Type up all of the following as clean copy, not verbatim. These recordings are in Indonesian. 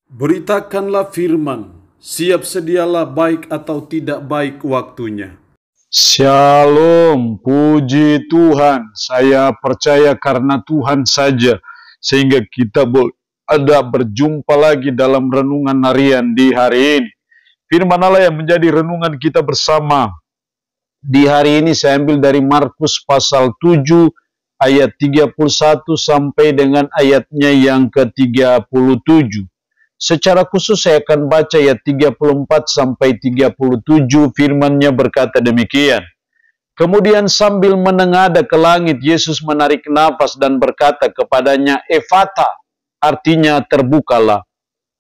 Beritakanlah firman, siap sedialah baik atau tidak baik waktunya. Shalom, puji Tuhan. Saya percaya karena Tuhan saja, sehingga kita boleh ada berjumpa lagi dalam renungan harian di hari ini. Firman Allah yang menjadi renungan kita bersama di hari ini saya ambil dari Markus pasal 7 ayat 31 sampai dengan ayatnya yang ke-37. Secara khusus saya akan baca ayat 34 sampai 37, firman-Nya berkata demikian. Kemudian sambil menengadah ke langit, Yesus menarik nafas dan berkata kepadanya, Efata, artinya terbukalah.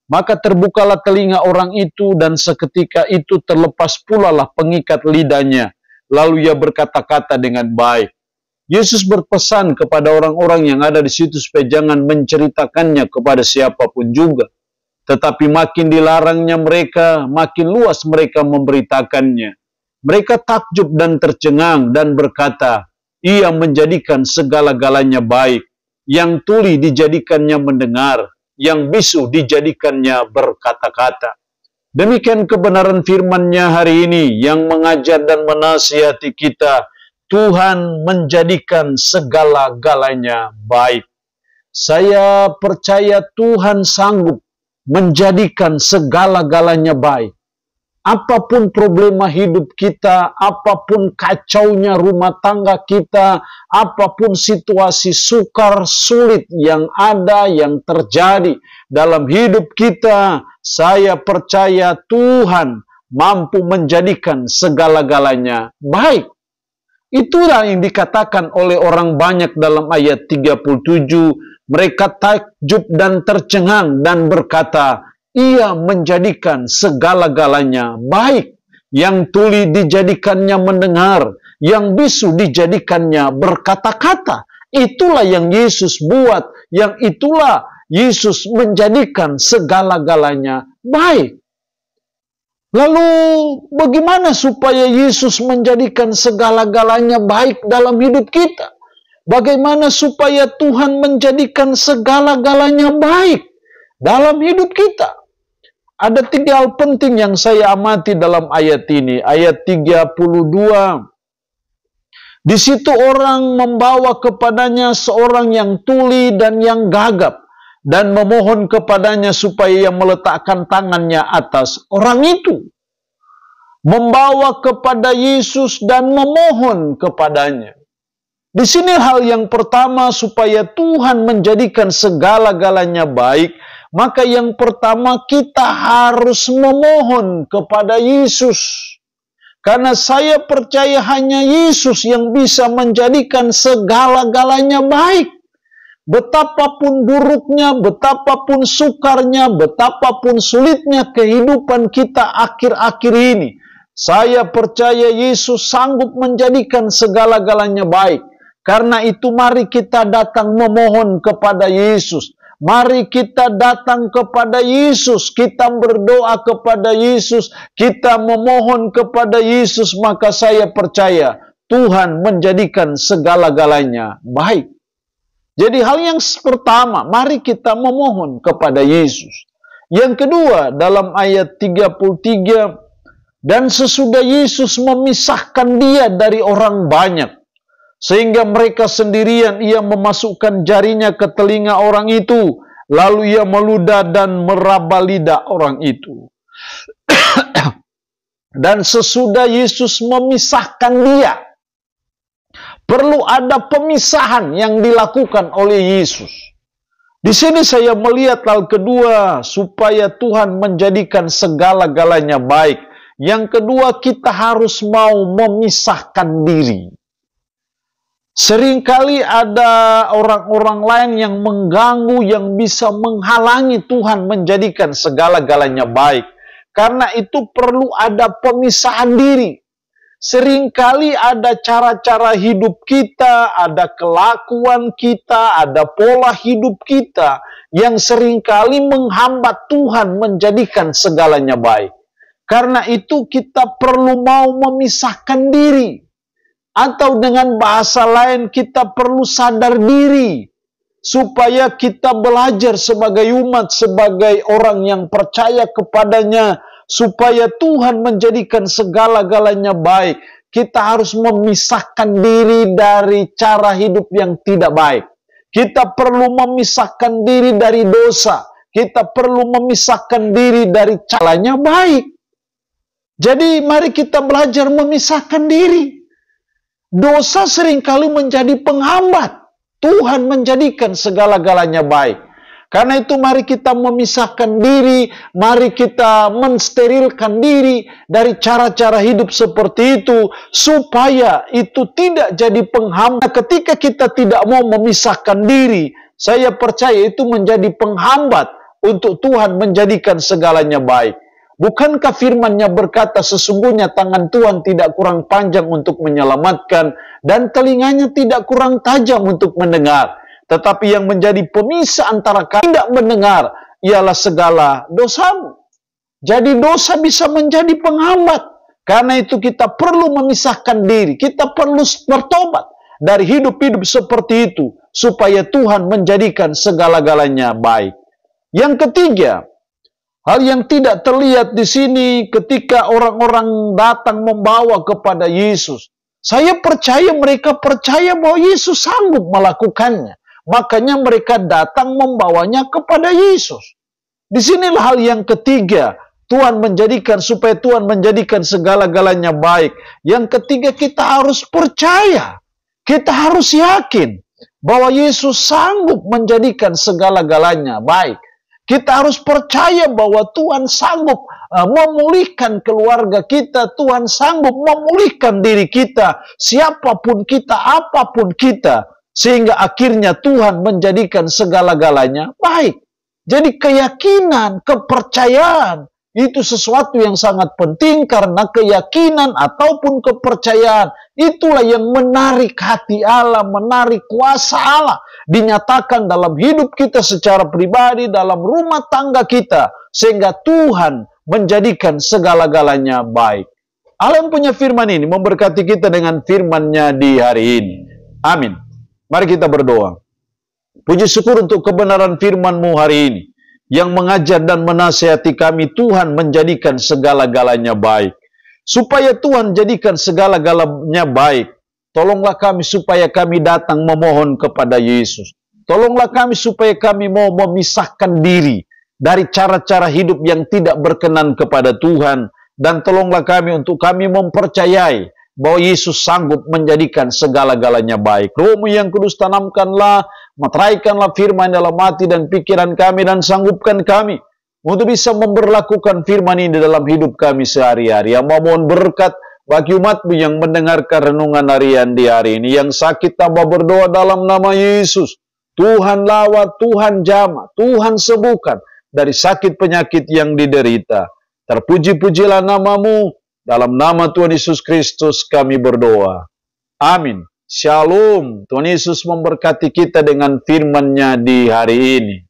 Maka terbukalah telinga orang itu dan seketika itu terlepas pula lah pengikat lidahnya. Lalu ia berkata-kata dengan baik. Yesus berpesan kepada orang-orang yang ada di situ supaya jangan menceritakannya kepada siapapun juga. Tetapi makin dilarangnya mereka, makin luas mereka memberitakannya. Mereka takjub dan tercengang dan berkata, Ia menjadikan segala-galanya baik. Yang tuli dijadikannya mendengar, yang bisu dijadikannya berkata-kata. Demikian kebenaran firman-Nya hari ini yang mengajar dan menasihati kita. Tuhan menjadikan segala-galanya baik. Saya percaya Tuhan sanggup menjadikan segala-galanya baik. Apapun problema hidup kita, apapun kacaunya rumah tangga kita, apapun situasi sukar, sulit yang ada, yang terjadi dalam hidup kita, saya percaya Tuhan mampu menjadikan segala-galanya baik. Itulah yang dikatakan oleh orang banyak dalam ayat 37. Mereka takjub dan tercengang dan berkata, Ia menjadikan segala-galanya baik. Yang tuli dijadikannya mendengar, yang bisu dijadikannya berkata-kata. Itulah yang Yesus buat, yang itulah Yesus menjadikan segala-galanya baik. Lalu bagaimana supaya Yesus menjadikan segala-galanya baik dalam hidup kita? Bagaimana supaya Tuhan menjadikan segala-galanya baik dalam hidup kita? Ada 3 hal penting yang saya amati dalam ayat ini. Ayat 32. Di situ orang membawa kepadanya seorang yang tuli dan yang gagap, dan memohon kepadanya supaya ia meletakkan tangannya atas orang itu. Membawa kepada Yesus dan memohon kepadanya. Di sini hal yang pertama, supaya Tuhan menjadikan segala-galanya baik, maka yang pertama kita harus memohon kepada Yesus. Karena saya percaya hanya Yesus yang bisa menjadikan segala-galanya baik. Betapapun buruknya, betapapun sukarnya, betapapun sulitnya kehidupan kita akhir-akhir ini, saya percaya Yesus sanggup menjadikan segala-galanya baik. Karena itu mari kita datang memohon kepada Yesus. Mari kita datang kepada Yesus. Kita berdoa kepada Yesus. Kita memohon kepada Yesus. Maka saya percaya Tuhan menjadikan segala-galanya baik. Jadi hal yang pertama, mari kita memohon kepada Yesus. Yang kedua, dalam ayat 33, dan sesudah Yesus memisahkan dia dari orang banyak, sehingga mereka sendirian, ia memasukkan jarinya ke telinga orang itu, lalu ia meludah dan meraba lidah orang itu. Dan sesudah Yesus memisahkan dia, perlu ada pemisahan yang dilakukan oleh Yesus. Di sini saya melihat hal kedua, supaya Tuhan menjadikan segala-galanya baik. Yang kedua, kita harus mau memisahkan diri. Seringkali ada orang-orang lain yang mengganggu, yang bisa menghalangi Tuhan menjadikan segala-galanya baik. Karena itu perlu ada pemisahan diri. Seringkali ada cara-cara hidup kita, ada kelakuan kita, ada pola hidup kita yang seringkali menghambat Tuhan menjadikan segalanya baik. Karena itu kita perlu mau memisahkan diri. Atau dengan bahasa lain kita perlu sadar diri supaya kita belajar sebagai umat, sebagai orang yang percaya kepadanya, supaya Tuhan menjadikan segala-galanya baik. Kita harus memisahkan diri dari cara hidup yang tidak baik. Kita perlu memisahkan diri dari dosa. Kita perlu memisahkan diri dari caranya baik. Jadi mari kita belajar memisahkan diri. Dosa seringkali menjadi penghambat Tuhan menjadikan segala-galanya baik. Karena itu mari kita memisahkan diri, mari kita mensterilkan diri dari cara-cara hidup seperti itu, supaya itu tidak jadi penghambat. Ketika kita tidak mau memisahkan diri, saya percaya itu menjadi penghambat untuk Tuhan menjadikan segalanya baik. Bukankah firman-Nya berkata, sesungguhnya tangan Tuhan tidak kurang panjang untuk menyelamatkan, dan telinganya tidak kurang tajam untuk mendengar. Tetapi yang menjadi pemisah antara kami tidak mendengar ialah segala dosamu. Jadi dosa bisa menjadi penghambat. Karena itu kita perlu memisahkan diri. Kita perlu bertobat dari hidup-hidup seperti itu, supaya Tuhan menjadikan segala-galanya baik. Yang ketiga, hal yang tidak terlihat di sini ketika orang-orang datang membawa kepada Yesus. Saya percaya mereka percaya bahwa Yesus sanggup melakukannya. Makanya mereka datang membawanya kepada Yesus. Disinilah hal yang ketiga. Tuhan menjadikan, supaya Tuhan menjadikan segala-galanya baik. Yang ketiga, kita harus percaya. Kita harus yakin bahwa Yesus sanggup menjadikan segala-galanya baik. Kita harus percaya bahwa Tuhan sanggup memulihkan keluarga kita. Tuhan sanggup memulihkan diri kita. Siapapun kita, apapun kita. Sehingga akhirnya Tuhan menjadikan segala-galanya baik. Jadi keyakinan, kepercayaan, itu sesuatu yang sangat penting. Karena keyakinan ataupun kepercayaan, itulah yang menarik hati Allah, menarik kuasa Allah. Dinyatakan dalam hidup kita secara pribadi, dalam rumah tangga kita, sehingga Tuhan menjadikan segala-galanya baik. Allah yang punya firman ini memberkati kita dengan firman-Nya di hari ini. Amin. Mari kita berdoa. Puji syukur untuk kebenaran firman-Mu hari ini, yang mengajar dan menasihati kami. Tuhan menjadikan segala-galanya baik. Supaya Tuhan jadikan segala-galanya baik, tolonglah kami supaya kami datang memohon kepada Yesus. Tolonglah kami supaya kami mau memisahkan diri dari cara-cara hidup yang tidak berkenan kepada Tuhan. Dan tolonglah kami untuk kami mempercayai bahwa Yesus sanggup menjadikan segala-galanya baik. Roh-Mu yang kudus, tanamkanlah, meteraikanlah firman dalam hati dan pikiran kami, dan sanggupkan kami untuk bisa memberlakukan firman ini dalam hidup kami sehari-hari. Yang memohon berkat bagi umat-Mu yang mendengarkan renungan harian di hari ini. Yang sakit tambah berdoa dalam nama Yesus. Tuhan lawat, Tuhan jamah, Tuhan sembuhkan dari sakit penyakit yang diderita. Terpuji-pujilah nama-Mu. Dalam nama Tuhan Yesus Kristus kami berdoa. Amin. Shalom. Tuhan Yesus memberkati kita dengan firman-Nya di hari ini.